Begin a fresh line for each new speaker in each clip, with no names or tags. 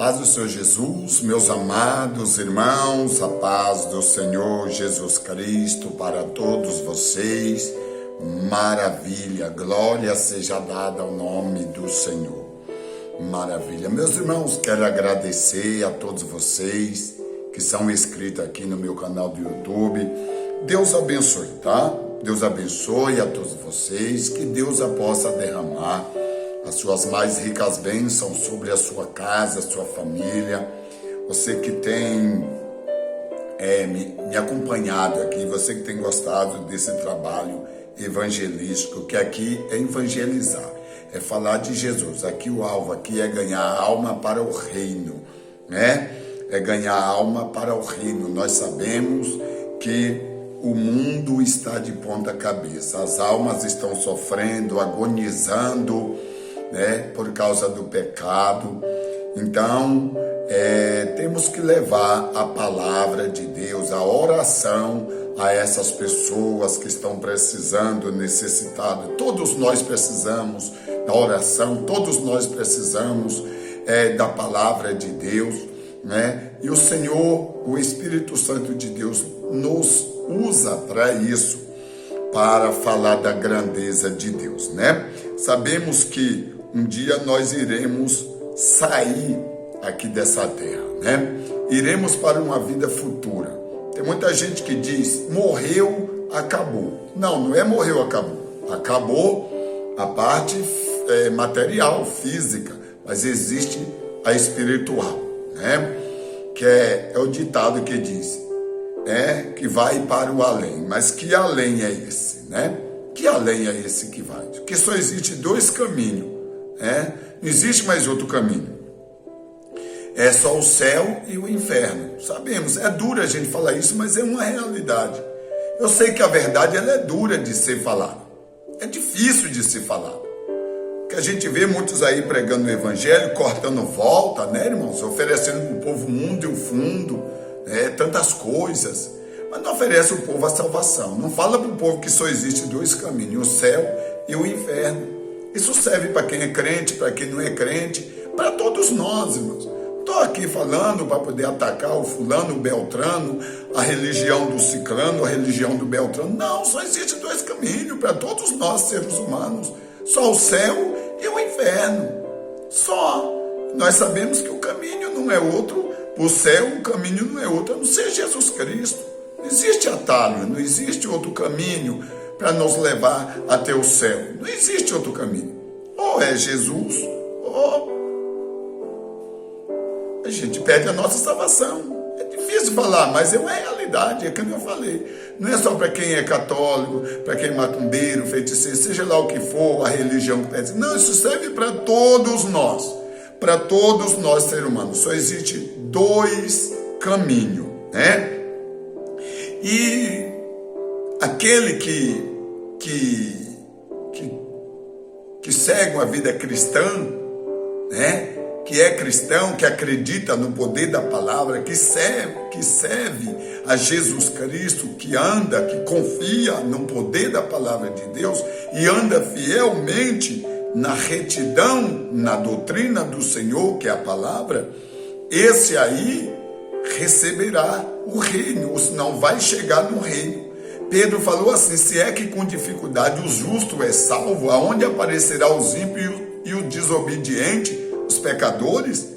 Paz do Senhor Jesus, meus amados irmãos, a paz do Senhor Jesus Cristo para todos vocês. Maravilha, glória seja dada ao nome do Senhor. Maravilha. Meus irmãos, quero agradecer a todos vocês que são inscritos aqui no meu canal do YouTube. Deus abençoe, tá? Deus abençoe a todos vocês, que Deus possa derramar as suas mais ricas bênçãos sobre a sua casa, a sua família. Você que tem me acompanhado aqui, você que tem gostado desse trabalho evangelístico, que aqui é evangelizar, é falar de Jesus. Aqui o alvo aqui é ganhar alma para o reino, né? É ganhar alma para o reino. Nós sabemos que o mundo está de ponta cabeça, as almas estão sofrendo, agonizando, né, por causa do pecado. Então, temos que levar a palavra de Deus, a oração a essas pessoas que estão precisando, necessitadas. Todos nós precisamos da oração, todos nós precisamos da palavra de Deus, né? E o Senhor, o Espírito Santo de Deus, nos usa para isso, para falar da grandeza de Deus, né? Sabemos que um dia nós iremos sair aqui dessa terra, né? Iremos para uma vida futura. Tem muita gente que diz, morreu, acabou. Não, não é morreu, acabou. Acabou a parte material, física, mas existe a espiritual, né? Que é o ditado que diz, que vai para o além. Mas que além é esse, né? Que além é esse que vai? Porque só existe dois caminhos. Não existe mais outro caminho. É só o céu e o inferno. Sabemos, é duro a gente falar isso, mas é uma realidade. Eu sei que a verdade ela é dura de ser falada. É difícil de se falar. Que a gente vê muitos aí pregando o evangelho, cortando volta, né, irmãos? Oferecendo para o povo o mundo e o fundo, tantas coisas. Mas não oferece ao povo a salvação. Não fala para o povo que só existe dois caminhos, o céu e o inferno. Isso serve para quem é crente, para quem não é crente, para todos nós, irmãos. Estou aqui falando para poder atacar o fulano, o beltrano, a religião do ciclano, a religião do beltrano. Não, só existe dois caminhos para todos nós, seres humanos. Só o céu e o inferno. Só. Nós sabemos que o caminho não é outro, o céu, o caminho não é outro, a não ser Jesus Cristo. Não existe atalho, não existe outro caminho para nos levar até o céu. Não existe outro caminho. Ou é Jesus, ou a gente pede a nossa salvação. É difícil falar, mas é uma realidade, é como eu falei. Não é só para quem é católico, para quem é macumbeiro, feiticeiro, seja lá o que for, a religião que pede. Não, isso serve para todos nós, seres humanos. Só existe dois caminhos, né? E aquele que segue uma vida cristã, né? Que é cristão, que acredita no poder da palavra, que serve a Jesus Cristo, que anda, que confia no poder da palavra de Deus e anda fielmente na retidão, na doutrina do Senhor, que é a palavra, esse aí receberá o reino, ou senão vai chegar no reino. Pedro falou assim, se é que com dificuldade o justo é salvo, aonde aparecerá os ímpios e o desobediente, os pecadores,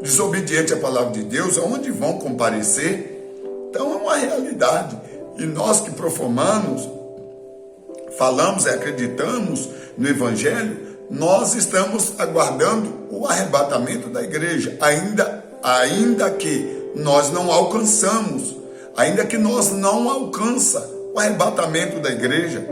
desobediente à palavra de Deus, aonde vão comparecer? Então é uma realidade. E nós que profamamos, falamos e acreditamos no Evangelho, nós estamos aguardando o arrebatamento da igreja, ainda que nós não alcançamos, ainda que nós não alcança o arrebatamento da igreja,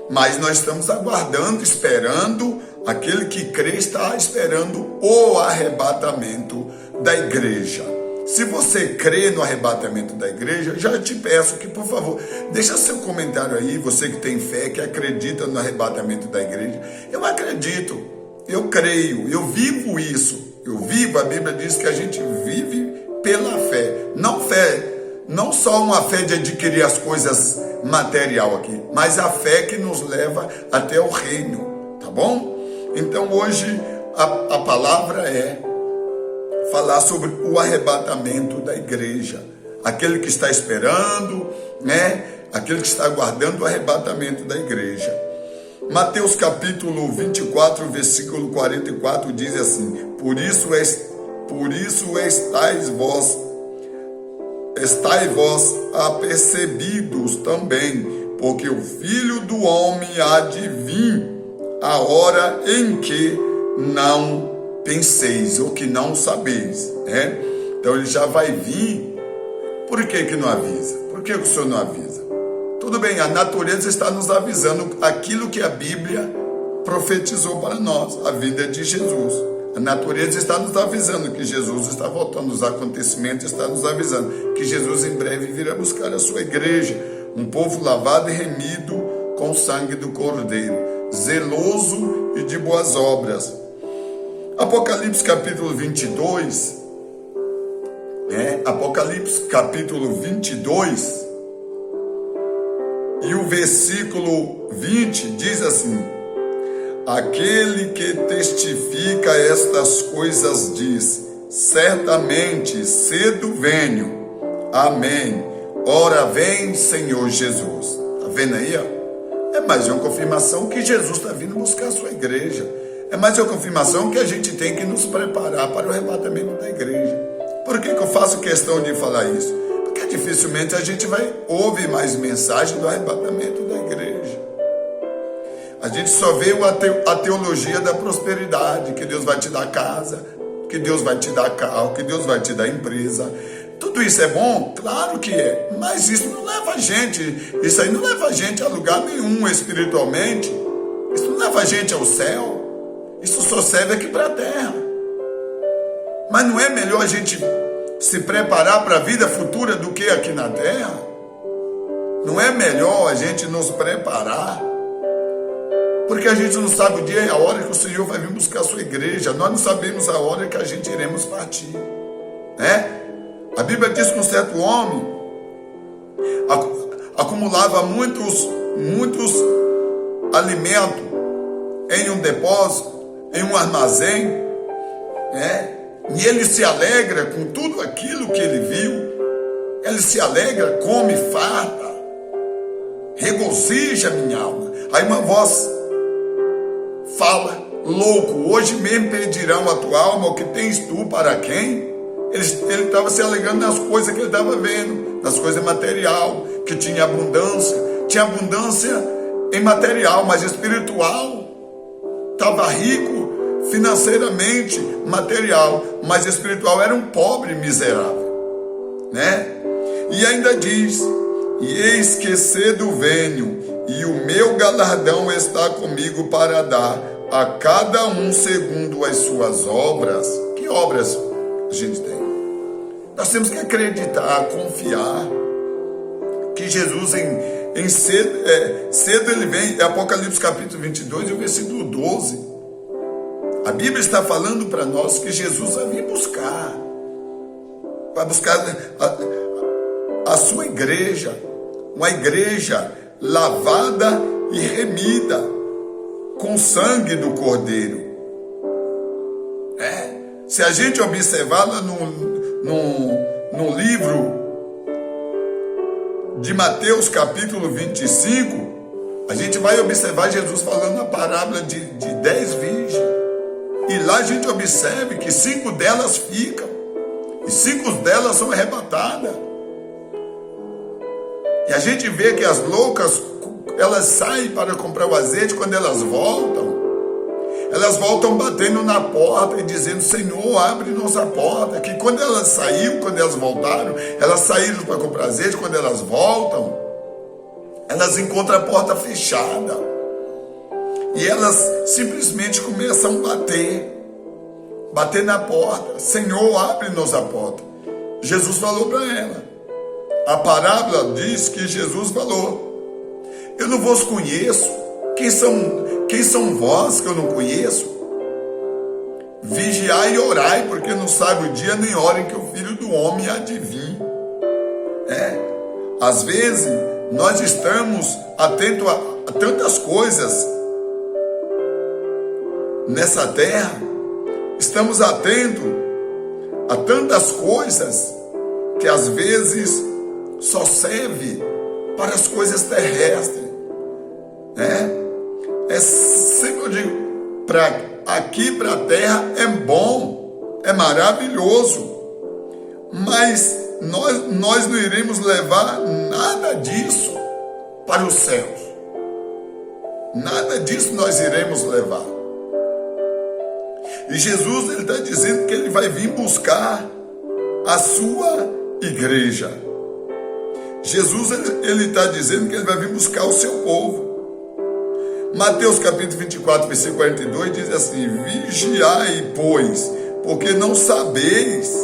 mas nós estamos aguardando, esperando. Aquele que crê está esperando o arrebatamento da igreja. Se você crê no arrebatamento da igreja, já te peço que, por favor, deixa seu comentário aí, você que tem fé, que acredita no arrebatamento da igreja. Eu acredito, eu creio, eu vivo isso. Eu vivo, a Bíblia diz que a gente vive pela fé. Não só uma fé de adquirir as coisas material aqui, mas a fé que nos leva até o reino, tá bom? Então hoje a palavra é falar sobre o arrebatamento da igreja. Aquele que está esperando, né? Aquele que está aguardando o arrebatamento da igreja. Mateus capítulo 24, versículo 44 diz assim: Por isso estáis vós apercebidos também, porque o Filho do Homem há de vir a hora em que não penseis, ou que não sabeis, né? Então ele já vai vir. Por que não avisa? Por que o Senhor não avisa? Tudo bem, a natureza está nos avisando aquilo que a Bíblia profetizou para nós, a vinda de Jesus. A natureza está nos avisando que Jesus está voltando, os acontecimentos estão nos avisando que Jesus em breve virá buscar a sua igreja, um povo lavado e remido com o sangue do Cordeiro, zeloso e de boas obras. Apocalipse capítulo 22, Apocalipse capítulo 22, e o versículo 20 diz assim: Aquele que testifica estas coisas diz: Certamente cedo venho. Amém. Ora vem, Senhor Jesus. Está vendo aí? É mais uma confirmação que Jesus está vindo buscar a sua igreja. É mais uma confirmação que a gente tem que nos preparar para o arrebatamento da igreja. Por que eu faço questão de falar isso? Porque dificilmente a gente vai ouvir mais mensagem do arrebatamento da igreja. A gente só vê a teologia da prosperidade, que Deus vai te dar casa, que Deus vai te dar carro, que Deus vai te dar empresa. Tudo isso é bom? Claro que é, mas isso não leva a gente, isso aí não leva a gente a lugar nenhum espiritualmente. Isso não leva a gente ao céu, isso só serve aqui para a terra. Mas não é melhor a gente se preparar para a vida futura do que aqui na terra? Não é melhor a gente nos preparar? Porque a gente não sabe o dia e a hora que o Senhor vai vir buscar a sua igreja. Nós não sabemos a hora que a gente iremos partir, né? A Bíblia diz que um certo homem acumulava muitos alimentos em um depósito, em um armazém, né? E ele se alegra com tudo aquilo que ele viu. Ele se alegra, come, farta, regozija minha alma. Aí uma voz fala: louco, hoje mesmo pedirão a tua alma, o que tens tu para quem? Ele estava se alegrando nas coisas que ele estava vendo, nas coisas material, que tinha abundância em material, mas espiritual. Estava rico financeiramente, material, mas espiritual era um pobre miserável, né? E ainda diz: e eis que cedo venho, e o meu galardão está comigo para dar a cada um segundo as suas obras. Que obras a gente tem? Nós temos que acreditar, confiar que Jesus cedo ele vem. Apocalipse capítulo 22 e o versículo 12. A Bíblia está falando para nós que Jesus vai vir buscar. Vai buscar a sua igreja. Uma igreja lavada e remida com o sangue do Cordeiro. Se a gente observar lá no livro de Mateus capítulo 25, a gente vai observar Jesus falando a parábola de 10 virgens. E lá a gente observa que 5 delas ficam e 5 delas são arrebatadas. E a gente vê que as loucas, elas saem para comprar o azeite. Quando elas voltam batendo na porta e dizendo: Senhor, abre nossa porta. Que quando elas voltaram, elas saíram para comprar azeite. Quando elas voltam, elas encontram a porta fechada. E elas simplesmente começam a bater na porta. Senhor, abre-nos a porta. Jesus falou para ela. A parábola diz que Jesus falou: eu não vos conheço. Quem são vós que eu não conheço? Vigiai e orai, porque não sabe o dia nem hora em que o Filho do Homem há de vir. Às vezes nós estamos atentos a tantas coisas nessa terra, estamos atentos Há tantas coisas que às vezes só serve para as coisas terrestres, né? Sempre eu digo, aqui para a terra é bom, é maravilhoso, mas nós não iremos levar nada disso para os céus. Nada disso nós iremos levar. E Jesus, ele está dizendo que ele vai vir buscar a sua igreja. Jesus, ele está dizendo que ele vai vir buscar o seu povo. Mateus capítulo 24, versículo 42 diz assim: vigiai, pois, porque não sabeis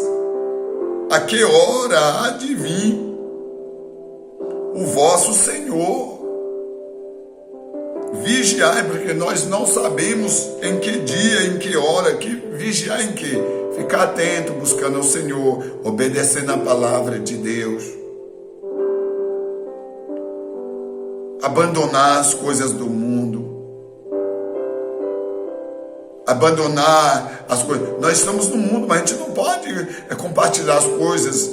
a que hora há de vir o vosso Senhor. Vigiai, porque nós não sabemos em que dia, em que hora, vigiar em que? Ficar atento, buscando ao Senhor, obedecendo a palavra de Deus. Abandonar as coisas do mundo. Abandonar as coisas. Nós estamos no mundo, mas a gente não pode compartilhar as coisas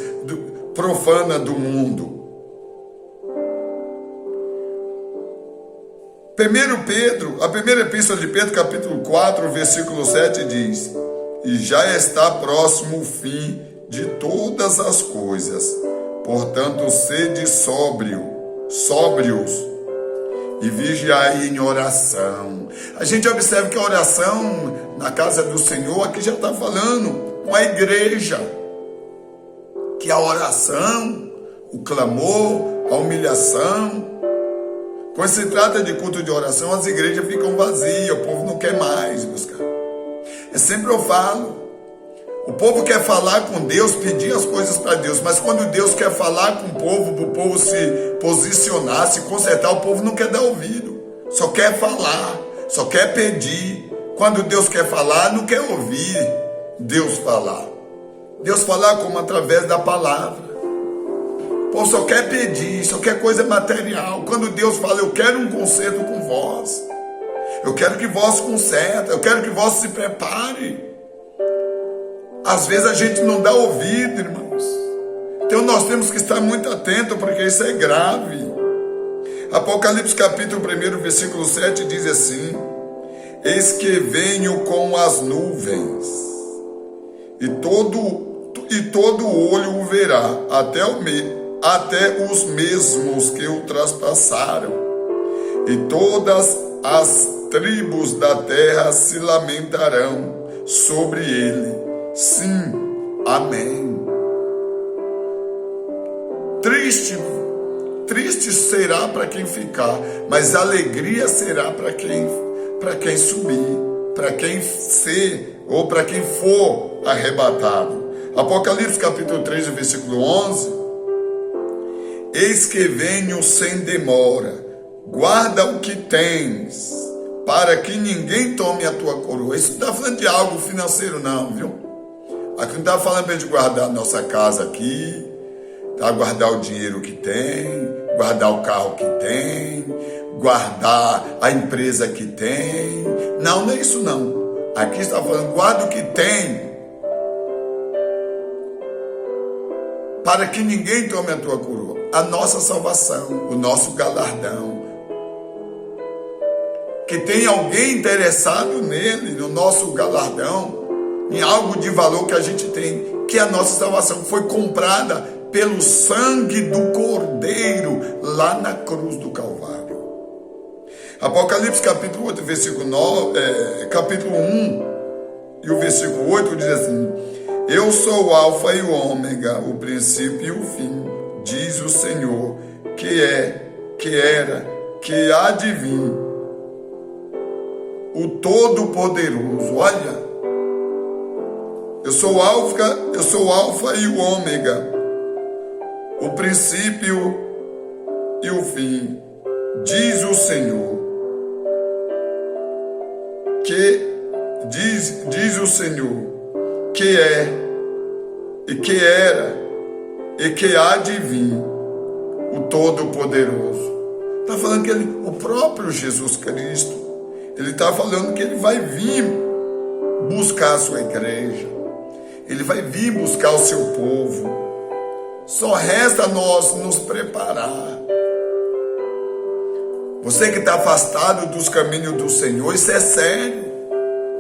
profanas do mundo. 1 Pedro, a primeira epístola de Pedro, capítulo 4, versículo 7 diz: e já está próximo o fim de todas as coisas, portanto sede sóbrios e vigiai em oração. A gente observa que a oração na casa do Senhor, aqui já está falando com a igreja, que a oração, o clamor, a humilhação. Quando se trata de culto de oração, as igrejas ficam vazias, o povo não quer mais buscar. Sempre eu falo, o povo quer falar com Deus, pedir as coisas para Deus, mas quando Deus quer falar com o povo, para o povo se posicionar, se consertar, o povo não quer dar ouvido, só quer falar, só quer pedir. Quando Deus quer falar, não quer ouvir Deus falar. Deus falar como através da palavra. O povo só quer pedir, só quer coisa material. Quando Deus fala, eu quero um concerto com vós, eu quero que vós consertem, eu quero que vós se prepare. Às vezes a gente não dá ouvido, irmãos. Então nós temos que estar muito atentos, porque isso é grave. Apocalipse capítulo 1, versículo 7 diz assim: eis que venho com as nuvens, e todo olho o verá, até os mesmos que o traspassaram, e todas as tribos da terra se lamentarão sobre ele. Sim, amém. Triste será para quem ficar, mas alegria será para quem subir, para quem ser, ou para quem for arrebatado. Apocalipse capítulo 3, versículo 11: eis que venho sem demora, guarda o que tens, para que ninguém tome a tua coroa. Isso não está falando de algo financeiro não, viu? Aqui não está falando de guardar a nossa casa aqui, tá? Guardar o dinheiro que tem, guardar o carro que tem, guardar a empresa que tem. Não, não é isso não. Aqui está falando, guarda o que tem, para que ninguém tome a tua coroa. A nossa salvação, o nosso galardão. Que tem alguém interessado nele, no nosso galardão, em algo de valor que a gente tem, que a nossa salvação foi comprada pelo sangue do Cordeiro lá na cruz do Calvário. Apocalipse capítulo 8, capítulo 1 e o versículo 8 diz assim: eu sou o alfa e o ômega, o princípio e o fim, diz o Senhor, que é, que era, que há de vir, o Todo-Poderoso. Olha, eu sou o alfa e o ômega, o princípio e o fim, diz o Senhor, que diz o Senhor, que é, e que era, e que há de vir, o Todo-Poderoso. Está falando que o próprio Jesus Cristo, ele está falando que ele vai vir buscar a sua igreja. Ele vai vir buscar o seu povo. Só resta nós nos preparar. Você que está afastado dos caminhos do Senhor, isso é sério.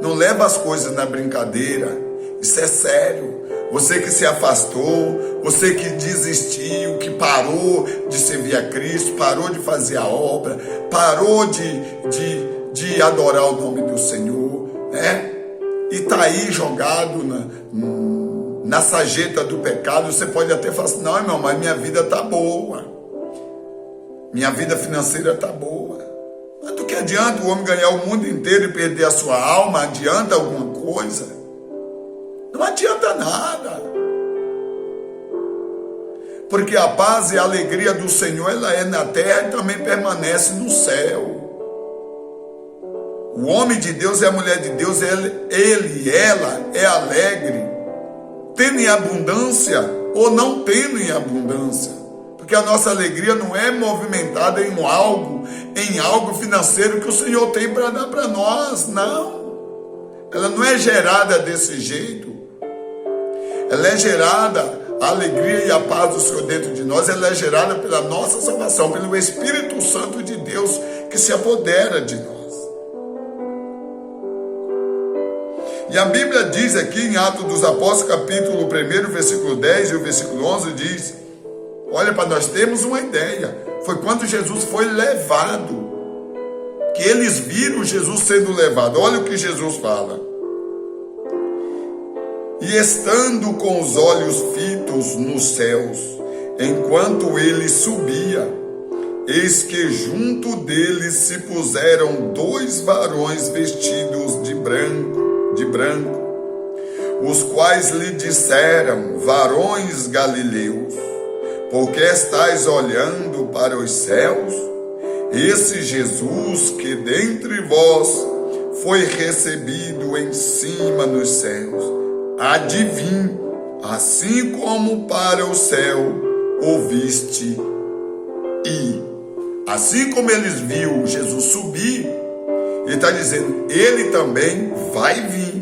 Não leva as coisas na brincadeira. Isso é sério. Você que se afastou, você que desistiu, que parou de servir a Cristo, parou de fazer a obra, parou de adorar o nome do Senhor, né? E está aí jogado na sarjeta do pecado. Você pode até falar assim, não, irmão, mas minha vida está boa. Minha vida financeira está boa. Mas do que adianta o homem ganhar o mundo inteiro e perder a sua alma? Adianta alguma coisa? Não adianta nada. Porque a paz e a alegria do Senhor, ela é na terra e também permanece no céu. O homem de Deus e a mulher de Deus, ele e ela é alegre, tendo em abundância ou não tendo em abundância. Porque a nossa alegria não é movimentada em algo financeiro que o Senhor tem para dar para nós, não. Ela não é gerada desse jeito. Ela é gerada, a alegria e a paz do Senhor dentro de nós, ela é gerada pela nossa salvação, pelo Espírito Santo de Deus que se apodera de nós. E a Bíblia diz aqui em Atos dos Apóstolos, capítulo 1, versículo 10 e o versículo 11, diz, olha, para nós termos uma ideia, foi quando Jesus foi levado, que eles viram Jesus sendo levado. Olha o que Jesus fala. E estando com os olhos fitos nos céus, enquanto ele subia, eis que junto dele se puseram 2 varões vestidos de branco, os quais lhe disseram, varões galileus, por que estáis olhando para os céus? Esse Jesus que dentre vós foi recebido em cima nos céus, há de vir, assim como para o céu ouviste ir. Assim como eles viram Jesus subir, ele está dizendo, ele também vai vir.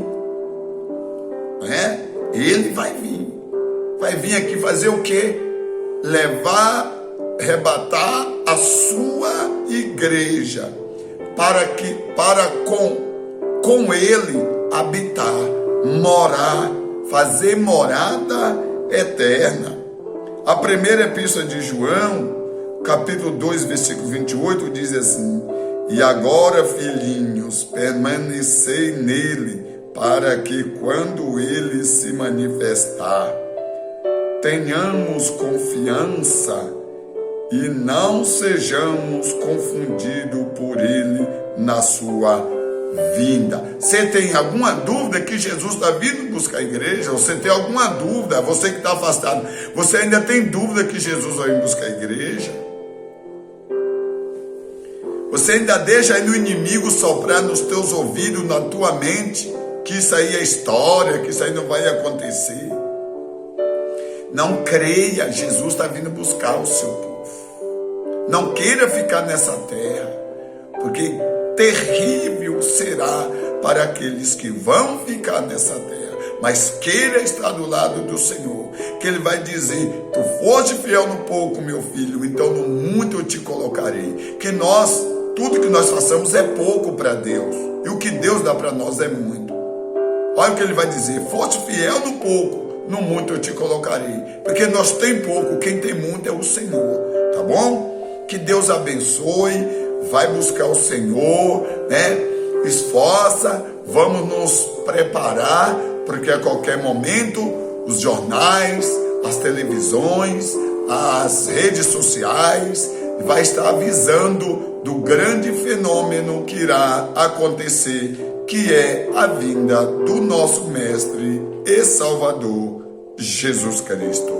Ele vai vir. Vai vir aqui fazer o quê? Levar, arrebatar a sua igreja para com ele habitar, morar, fazer morada eterna. A primeira epístola de João, capítulo 2, versículo 28, diz assim, e agora, filhinhos, permanecei nele, para que quando ele se manifestar, tenhamos confiança e não sejamos confundidos por ele na sua vinda. Você tem alguma dúvida que Jesus está vindo buscar a igreja? Você tem alguma dúvida? Você que está afastado, você ainda tem dúvida que Jesus vai vir buscar a igreja? Você ainda deixa aí no inimigo soprar nos teus ouvidos, na tua mente, que isso aí é história, que isso aí não vai acontecer? Não creia, Jesus está vindo buscar o seu povo. Não queira ficar nessa terra, porque terrível será para aqueles que vão ficar nessa terra. Mas queira estar do lado do Senhor, que Ele vai dizer, tu foste fiel no pouco, meu filho, então no muito eu te colocarei. Que tudo que nós façamos é pouco para Deus, e o que Deus dá para nós é muito. Olha o que Ele vai dizer, foste fiel no pouco, no muito eu te colocarei. Porque nós tem pouco, quem tem muito é o Senhor, tá bom? Que Deus abençoe, vai buscar o Senhor, né? Esforça, vamos nos preparar, porque a qualquer momento os jornais, as televisões, as redes sociais vai estar avisando do grande fenômeno que irá acontecer, que é a vinda do nosso Mestre e Salvador, Jesus Cristo.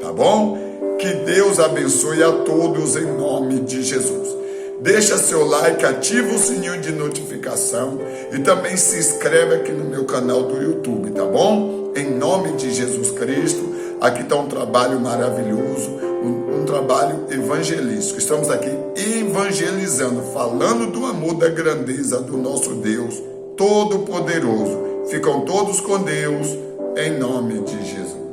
Tá bom? Que Deus abençoe a todos em nome de Jesus. Deixa seu like, ativa o sininho de notificação e também se inscreve aqui no meu canal do YouTube, tá bom? Em nome de Jesus Cristo, aqui está um trabalho maravilhoso, um trabalho evangelístico. Estamos aqui evangelizando, falando do amor, da grandeza do nosso Deus Todo-Poderoso. Ficam todos com Deus, em nome de Jesus.